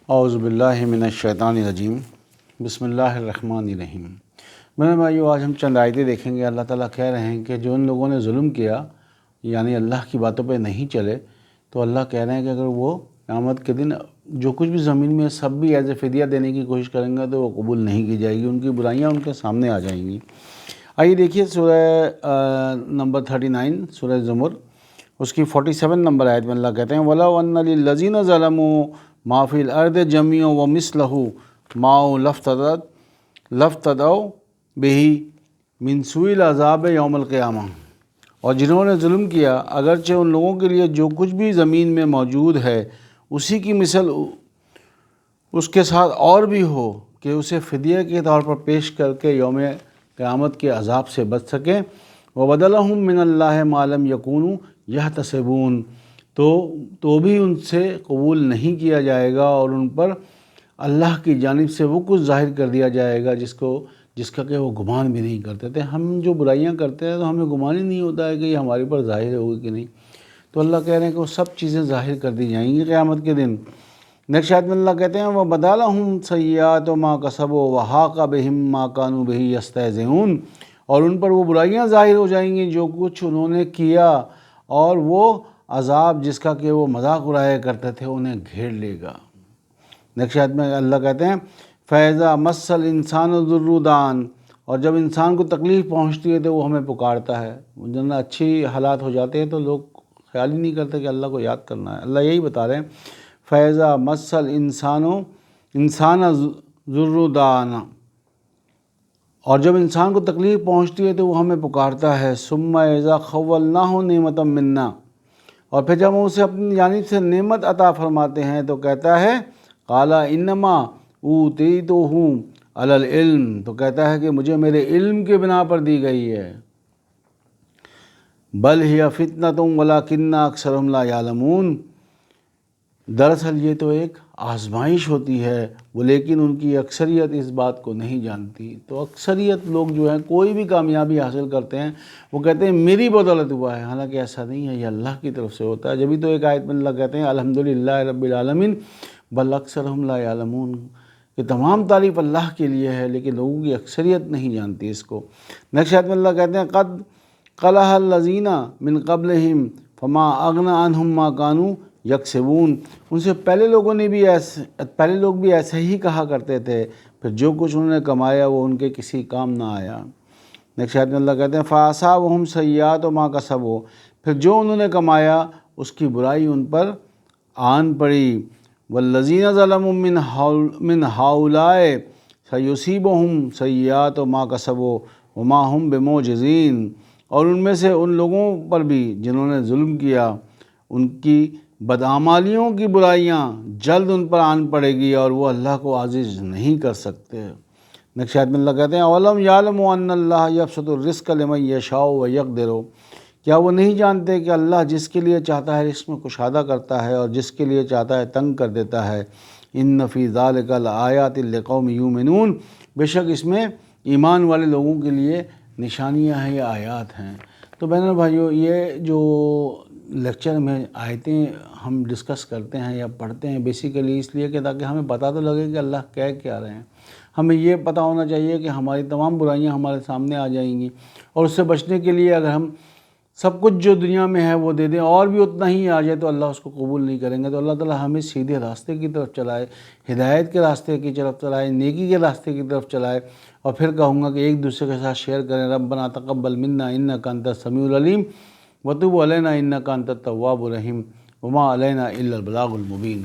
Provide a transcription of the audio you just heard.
اعوذ باللہ من الشیطان الرجیم، بسم اللہ الرحمن الرحیم۔ میرے بھائیو، آج ہم چند آیتیں دیکھیں گے۔ اللہ تعالیٰ کہہ رہے ہیں کہ جو ان لوگوں نے ظلم کیا، یعنی اللہ کی باتوں پہ نہیں چلے، تو اللہ کہہ رہے ہیں کہ اگر وہ قیامت کے دن جو کچھ بھی زمین میں سب بھی ایز اے فدیہ دینے کی کوشش کریں گے تو وہ قبول نہیں کی جائے گی، ان کی برائیاں ان کے سامنے آ جائیں گی۔ آئیے دیکھیے سورہ نمبر 39 سورہ زمر، اس کی 47 نمبر آیت میں اللہ کہتے ہیں وَلَوْ أَنَّ لِلَّذِينَ ظَلَمُوا مَا فِي الْأَرْضِ جَمِيعًا وَمِثْلَهُ مَعَهُ لَافْتَدَوْا بِهِ مِنْ سُوءِ الْعَذَابِ يَوْمَ الْقِيَامَةِ۔ اور جنہوں نے ظلم کیا، اگرچہ ان لوگوں کے لیے جو کچھ بھی زمین میں موجود ہے اسی کی مثل اس کے ساتھ اور بھی ہو کہ اسے فدیہ کے طور پر پیش کر کے یوم قیامت کے عذاب سے بچ سکیں۔ وَبَدَلَهُم مِّنَ اللَّهِ مَا لَمْ يَكُونُوا يَحْتَسِبُونَ، تو بھی ان سے قبول نہیں کیا جائے گا اور ان پر اللہ کی جانب سے وہ کچھ ظاہر کر دیا جائے گا جس کا کہ وہ گمان بھی نہیں کرتے تھے۔ ہم جو برائیاں کرتے ہیں تو ہمیں گمان ہی نہیں ہوتا ہے کہ یہ ہمارے پر ظاہر ہوگی کہ نہیں، تو اللہ کہہ رہے ہیں کہ وہ سب چیزیں ظاہر کر دی جائیں گی قیامت کے دن۔ نیکسٹ آیت میں اللہ کہتے ہیں وَبَدَا لَهُمْ سَیِّئَاتُ مَا كَسَبُوا وَحَاقَ بِهِم مَّا كَانُوا بِهِ يَسْتَهْزِئُونَ، اور ان پر وہ برائیاں ظاہر ہو جائیں گی جو کچھ انہوں نے کیا، اور وہ عذاب جس کا کہ وہ مذاق اڑایا کرتے تھے انہیں گھیر لے گا۔ نیکسٹ آیت میں اللہ کہتے ہیں فَإِذَا مَسَّ الْإِنسَانُ الضُّرُّ دَعَانَ، اور جب انسان کو تکلیف پہنچتی ہے تو وہ ہمیں پکارتا ہے۔ جب اچھی حالات ہو جاتے ہیں تو لوگ خیال ہی نہیں کرتے کہ اللہ کو یاد کرنا ہے۔ اللہ یہی بتا رہے ہیں فَإِذَا مَسَّ الْإِنسَانَ الضُّرُّ دَعَانَ، اور جب انسان کو تکلیف پہنچتی ہے تو وہ ہمیں پکارتا ہے۔ ثُمَّ إِذَا خَوَّلْنَاهُ نِعْمَةً مِنَّا، اور پھر جب ہم اسے اپنی جانب سے نعمت عطا فرماتے ہیں تو کہتا ہے قَالَ إِنَّمَا أُوتِيتُهُ عَلَى الْعِلْمِ، تو کہتا ہے کہ مجھے میرے علم کے بنا پر دی گئی ہے۔ بَلْ هِيَ فِتْنَةٌ وَلَٰكِنَّ أَكْثَرَهُمْ لَا يَعْلَمُونَ، دراصل یہ تو ایک آزمائش ہوتی ہے، وہ لیکن ان کی اکثریت اس بات کو نہیں جانتی۔ تو اکثریت لوگ جو ہیں کوئی بھی کامیابی حاصل کرتے ہیں وہ کہتے ہیں میری بدولت ہوا ہے، حالانکہ ایسا نہیں ہے، یہ اللہ کی طرف سے ہوتا ہے۔ جبھی تو ایک آیت میں اللہ کہتے ہیں الحمدللہ رب العالمین بل اکثرہم لا یعلمون، کہ تمام تعریف اللہ کے لیے ہے لیکن لوگوں کی اکثریت نہیں جانتی اس کو۔ نیکسٹ آیت میں اللہ کہتے ہیں قد قلح الذین من قبلہم فما اغنی عنہم ما کانوا یکسبون، ان سے پہلے لوگ بھی ایسے ہی کہا کرتے تھے، پھر جو کچھ انہوں نے کمایا وہ ان کے کسی کام نہ آیا۔ نیکسٹ آیت میں اللہ کہتے ہیں فَأَصَابَهُمْ سَیِّئَاتُ مَا كَسَبُوا، پھر جو انہوں نے کمایا اس کی برائی ان پر آن پڑی۔ وَالَّذِينَ ظَلَمُوا مِنْ هَؤُلَاءِ سَيُصِيبُهُمْ سَیِّئَاتُ مَا كَسَبُوا وَمَا هُمْ بِمُعْجِزِينَ، اور ان میں سے ان لوگوں پر بھی جنہوں نے ظلم کیا ان کی بدعمالیوں کی برائیاں جلد ان پر آن پڑے گی اور وہ اللہ کو عاجز نہیں کر سکتے۔ نیکسٹ آیت میں اللہ کہتے ہیں اولم یعلموا ان اللہ یبسط الرزق لمن یشاء ویقدر، کیا وہ نہیں جانتے کہ اللہ جس کے لیے چاہتا ہے رزق میں کشادہ کرتا ہے اور جس کے لیے چاہتا ہے تنگ کر دیتا ہے۔ ان فی ذلک لآیات لقوم یؤمنون، بے شک اس میں ایمان والے لوگوں کے لیے نشانیاں ہیں یا آیات ہیں۔ تو بہنوں اور بھائیو، یہ جو لیکچر میں آیتیں ہم ڈسکس کرتے ہیں یا پڑھتے ہیں بیسیکلی اس لیے کہ تاکہ ہمیں پتہ تو لگے کہ اللہ کہہ کیا رہے ہیں۔ ہمیں یہ پتہ ہونا چاہیے کہ ہماری تمام برائیاں ہمارے سامنے آ جائیں گی، اور اس سے بچنے کے لیے اگر ہم سب کچھ جو دنیا میں ہے وہ دے دیں اور بھی اتنا ہی آ جائے تو اللہ اس کو قبول نہیں کریں گے۔ تو اللہ تعالیٰ ہمیں سیدھے راستے کی طرف چلائے، ہدایت کے راستے کی طرف چلائے، نیکی کے راستے کی طرف چلائے۔ اور پھر کہوں گا کہ ایک دوسرے کے ساتھ شیئر کریں ربنا تقبل منا انک انت السمیع العلیم وتب علینا انک انت التواب الرحیم وما علینا الا البلاغ المبین۔